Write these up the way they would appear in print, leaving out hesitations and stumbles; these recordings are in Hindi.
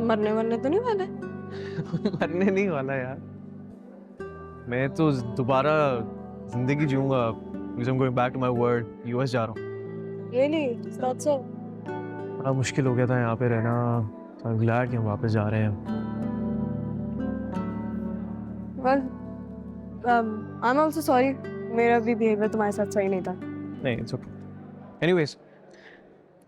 मरने वरने तो नहीं वाले? मरने नहीं वाला यार, मैं तो दोबारा जिंदगी जीऊंगा। I'm going back to my world. US जा रहा हूँ। Really? Is that so? बड़ा मुश्किल हो गया था यहाँ पे रहना, so I'm glad कि हम वापस जा रहे हैं। Well, I'm also sorry. मेरा भी behavior तुम्हारे साथ सही नहीं था। नहीं, it's okay. Anyways,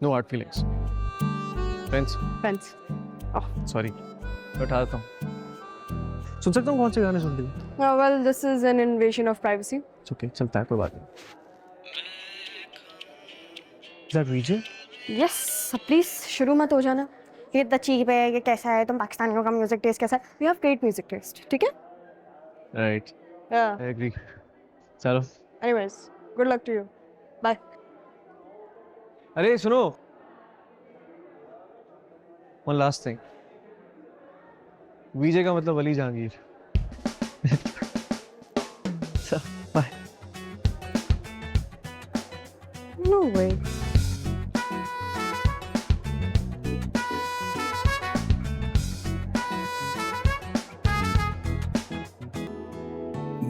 no hard feelings. Friends. Friends. Oh, sorry. मैं उठा देता हूँ। सुन सकता हूँ कौन से गाने सुन रही हो? Well, this is an invasion of privacy. It's okay, चलता है, कोई बात नहीं। Is that VJ? Yes, please शुरू मत हो जाना। ये इतना चीप है, ये कैसा है, तुम पाकिस्तानियों का म्यूजिक टेस्ट कैसा है? We have great music taste, ठीक है? Right. Yeah. I agree. चलो। Anyways, good luck to you. Bye. अरे सुनो। One last thing. VJ का मतलब वली Jahangir. So, bye. No way.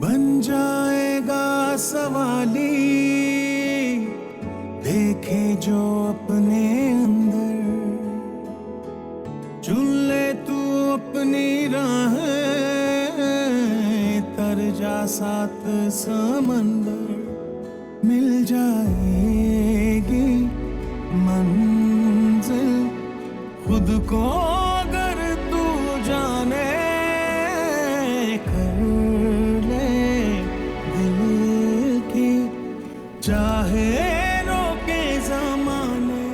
बन जाएगा सवाली, देखे जो अपने अंदर, चुन ले तू अपनी राह, तर जा साथ समंदर, मिल जाएगी मंजिल खुद को अगर तू जाने, कर ले दिल की चाहे रोके ज़माने।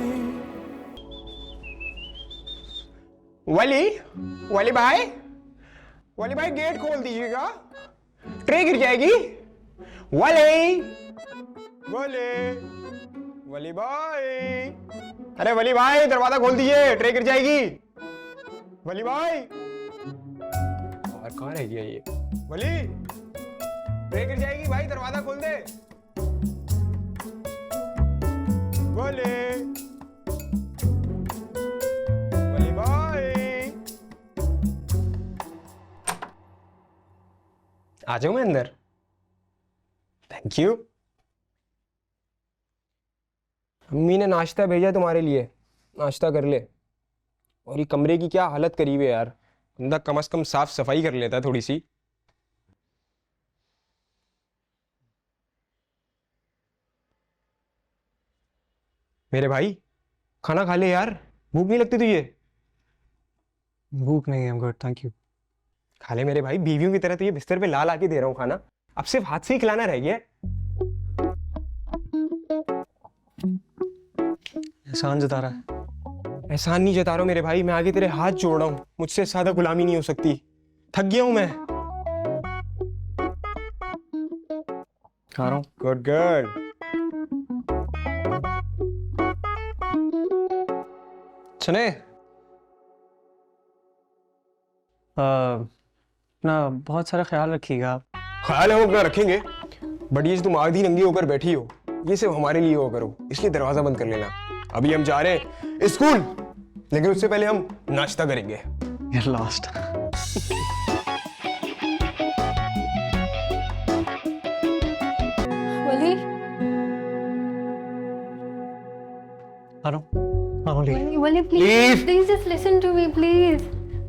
वली वली भाई गेट खोल दीजिएगा, ट्रे गिर जाएगी। वली वली वली भाई, अरे वली भाई दरवाजा खोल दीजिए, ट्रे गिर जाएगी। वली भाई, और कहाँ रह गया ये? वली, ट्रे गिर जाएगी भाई, दरवाजा खोल दे। वली वली भाई, आ जाऊं मैं अंदर? Thank you. अम्मी ने नाश्ता भेजा तुम्हारे लिए, नाश्ता कर ले। और ये कमरे की क्या हालत करी हुई है यार, बंदा कम से कम साफ सफाई कर लेता है थोड़ी सी। मेरे भाई खाना खा ले यार, भूख नहीं लगती तुझे? भूख नहीं है, गुड थैंक यू। खा ले मेरे भाई, बीवियों की तरह तुझे बिस्तर पे ला ला के दे रहा हूँ खाना, अब सिर्फ हाथ से ही खिलाना रह गया है। एहसान जता रहा है। एहसान नहीं जता रहा हूं मेरे भाई, मैं आगे तेरे हाथ जोड़ रहा हूँ, मुझसे ज्यादा गुलामी नहीं हो सकती, थक गया हूं मैं। खा रहा हूँ। Good good. सुने, अपना बहुत सारा ख्याल रखिएगा आप। ख्याल है वो अपना रखेंगे, बट ये जो तुम आधी नंगी होकर बैठी हो, ये सिर्फ हमारे लिए हो करो, इसलिए दरवाजा बंद कर लेना। अभी हम जा रहे हैं स्कूल, लेकिन उससे पहले हम नाश्ता करेंगे। You're lost. वली, आ रहा हूँ। हाँ Wali. Wali please please just listen to me please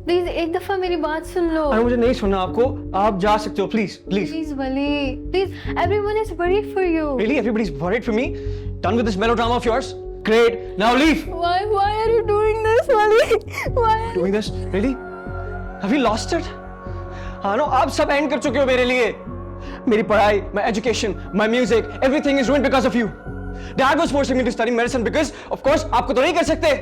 please, एक दफा मेरी बात सुन लो। अरे मुझे नहीं सुनना आपको, आप जा सकते हो please please. Please Wali please, everyone is worried for you. Really, everybody's worried for me. Done with this melodrama of yours. Great. Now leave. Why are you doing this, Wali? Why are you Doing this? Really? Have you lost it? हाँ ना, आप सब एंड कर चुके हो मेरे लिए। मेरी पढ़ाई, my education, my music, everything is ruined because of you. Dad was forcing me to study medicine because, of course, आपको तो नहीं कर सकते.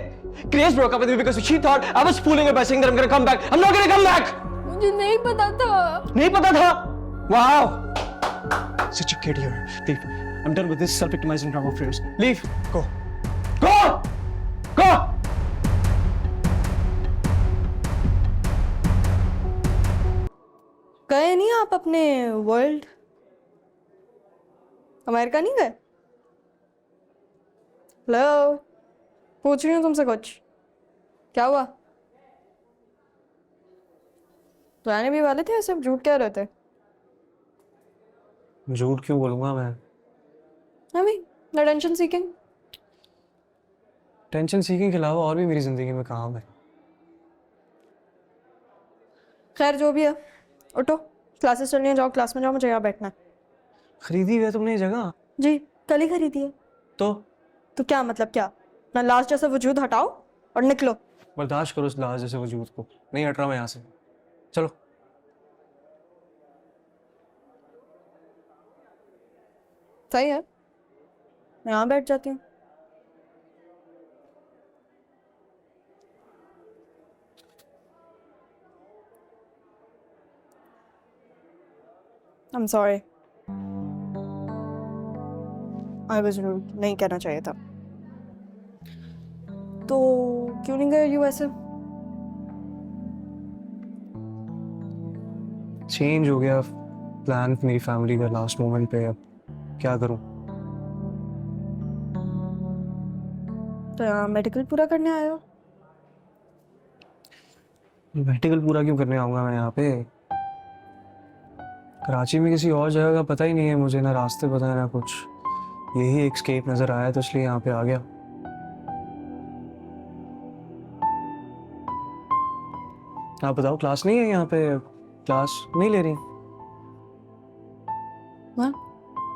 Grace broke up with me because she thought I was fooling her by saying that I'm gonna come back. I'm not gonna come back. मुझे नहीं पता था। नहीं पता था? Wow. Such a kid here. Leave. I'm done with this self-victimizing drama of yours. Leave. Go. Go. Go. गए नहीं आप अपने वर्ल्ड? अमेरिका नहीं गए? हेलो, पूछ रही हूँ तुमसे कुछ। क्या हुआ? तो आने भी वाले थे या सिर्फ झूठ कह रहे थे? झूठ क्यों बोलूंगा मैं? I mean, no attention seeking. Tension सीखने के अलावा और भी मेरी जिंदगी में काम है। खैर जो भी है, उठो, क्लासेस चलनी है, जाओ क्लास में जाओ, मुझे यहाँ बैठना है। खरीदी हुई है तुमने ये जगह? जी, कल ही खरीदी है। तो क्या मतलब क्या? अपना लास्ट जैसा वजूद हटाओ और निकलो। बर्दाश्त करो उस लाज जैसे वजूद को। नहीं हट रहा मैं यहाँ से। चलो। सही है, मैं यहाँ बैठ जाती हूँ। I'm sorry. I was rude. नहीं कहना चाहिए था। तो क्यों नहीं गए यूएसए? चेंज हो गया प्लान मेरी फैमिली का लास्ट मोमेंट पे। अब क्या करूं? तो यहाँ मेडिकल पूरा करने आए हो? मेडिकल पूरा क्यों करने आऊंगा मैं यहाँ पे? कराची में किसी और जगह का पता ही नहीं है मुझे, ना रास्ते पता है ना कुछ। यही एक स्केप नजर आया तो इसलिए यहाँ पे आ गया। आप बताओ, क्लास नहीं है यहाँ पे? क्लास नहीं ले रही?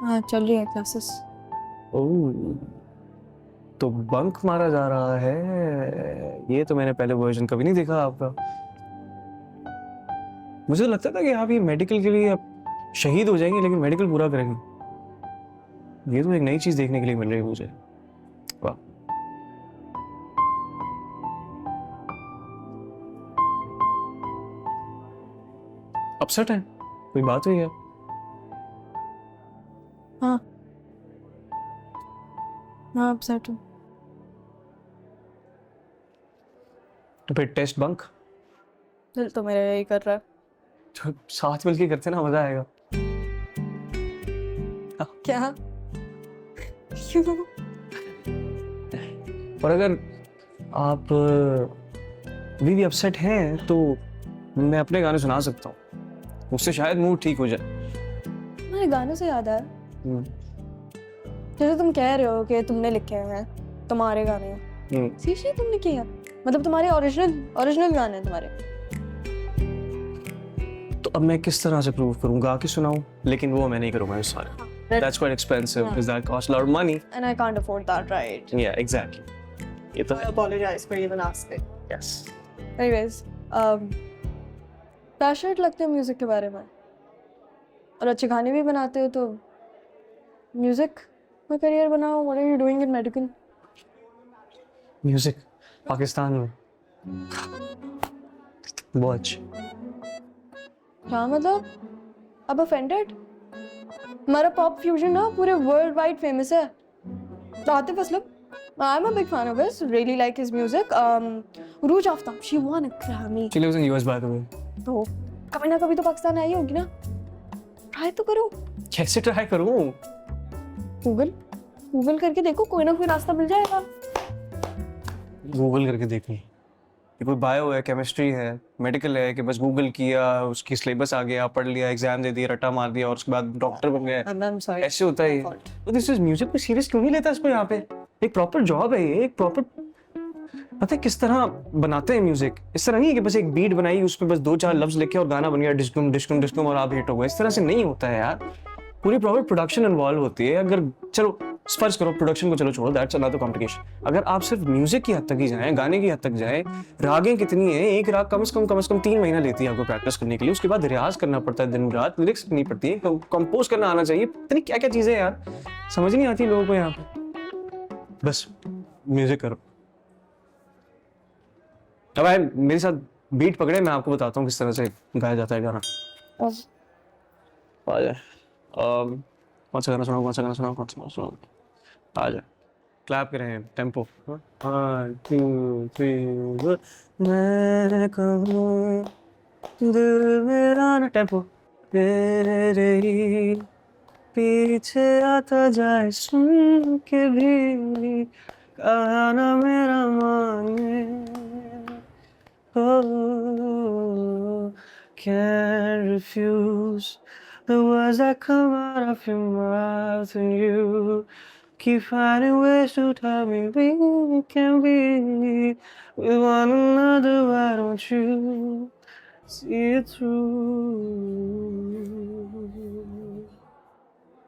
हाँ चल रही है क्लासेस। ओह, तो बंक मारा जा रहा है। ये तो मैंने पहले वर्जन कभी नहीं देखा आपका। मुझे तो लगता था कि आप ये मेडिकल के लिए आप शहीद हो जाएंगे, लेकिन मेडिकल पूरा करेंगे। ये तो एक नई चीज देखने के लिए मिल रही है मुझे। वाह। अपसेट है? कोई बात हुई है? हाँ हाँ अपसेट हूँ। तो फिर टेस्ट बंक? दिल तो मेरा यही कर रहा है। तो साथ मिलके करते ना, मजा आएगा। क्या? क्यों? और अगर आप अभी भी अपसेट हैं तो मैं अपने गाने सुना सकता हूँ, उससे शायद मूड ठीक हो जाए। मेरे गाने से याद आया, जैसे तुम कह रहे हो कि तुमने लिखे हैं, तुम्हारे गाने हैं। सीरियसली तुमने किए हैं? मतलब तुम्हारे ओरिजिनल गाने हैं तुम्हारे? तो अब मैं किस तरह से प्रूव करूंगा? आके सुनाऊं? लेकिन वो मैं नहीं करूंगा इस सारे। That's quite expensive because that costs a lot of money. And I can't afford that, right? Yeah, exactly. ये तो I apologize for even asking. yes. Anyways, passionate लगते हो म्यूजिक के बारे में और अच्छे गाने भी बनाते हो, तो म्यूजिक में करियर बनाओ। What are you doing in medical? Music Pakistan में बहुत अच्छी। क्या मतलब? अब offended? हमारा पॉप फ्यूजन ना पूरे वर्ल्ड वाइड फेमस है। Atif Aslam, I am a big fan of his, really like his music. ROUGE Aftab, she von a Grammy. She lives in US by the way. तो कभी ना कभी तो पाकिस्तान आई होगी ना, ट्राई तो करो। कैसे ट्राई करूं? गूगल करके देखो, कोई ना कोई रास्ता मिल जाएगा। गूगल करके देखूं? ये कोई बायो है, केमिस्ट्री है, मेडिकल है कि बस गूगल किया, उसकी सिलेबस आ गया, पढ़ लिया, एग्जाम दे दिया, रट्टा मार दिया और उसके बाद डॉक्टर बन गए? I'm sorry. ऐसे होता है ये। तो दिस इज म्यूजिक को सीरियस क्यों नहीं लेता इसको? यहाँ पे एक प्रॉपर जॉब है ये, एक प्रॉपर पता है किस तरह बनाते हैं म्यूजिक। इस तरह नहीं है कि बस एक बीट बनाई, उसमें बस 2-4 लफ्ज लिखे और गाना बन गया, डिस्कुम डिस्कुम डिस्कुम और आप हिट हो गए। इस तरह से नहीं होता है यार, पूरी प्रॉपर प्रोडक्शन इन्वॉल्व होती है। अगर चलो फर्ज करो प्रोडक्शन को, चलो छोड़ो, दैट्स अनदर कॉम्प्लिकेशन। अगर आप सिर्फ म्यूजिक की हद तक ही जाएं, गाने की हद तक जाएं, रागें कितनी है, एक राग कम से कम 3 महीना लेती है आपको प्रैक्टिस करने के लिए। उसके बाद रियाज करना पड़ता है दिन रात, लिरिक्स लिखनी पड़ती है, कंपोज करना आना चाहिए, पता नहीं क्या क्या चीजें यार, समझ नहीं आती लोगों को यहाँ पे। बस म्यूजिक करो। अब आए मेरे साथ बीट पकड़े, मैं आपको बताता हूँ किस तरह से गाया जाता है गाना। आ जाए। कौन सा गाना सुनाओ, कौन सा गाना सुनाओ, कौन सा गाना सुनाओ? आ जाए, क्लैप करें, टेम्पो। 1 2 3 मैं कहूँ दिल मेरा ना, टेम्पो तेरे ही पीछे आता जाए, सुन के भी कहा ना मेरा माने। can't refuse the words that come out of your mouth, and you keep finding ways to tell me we can be with one another. Why don't you see it through?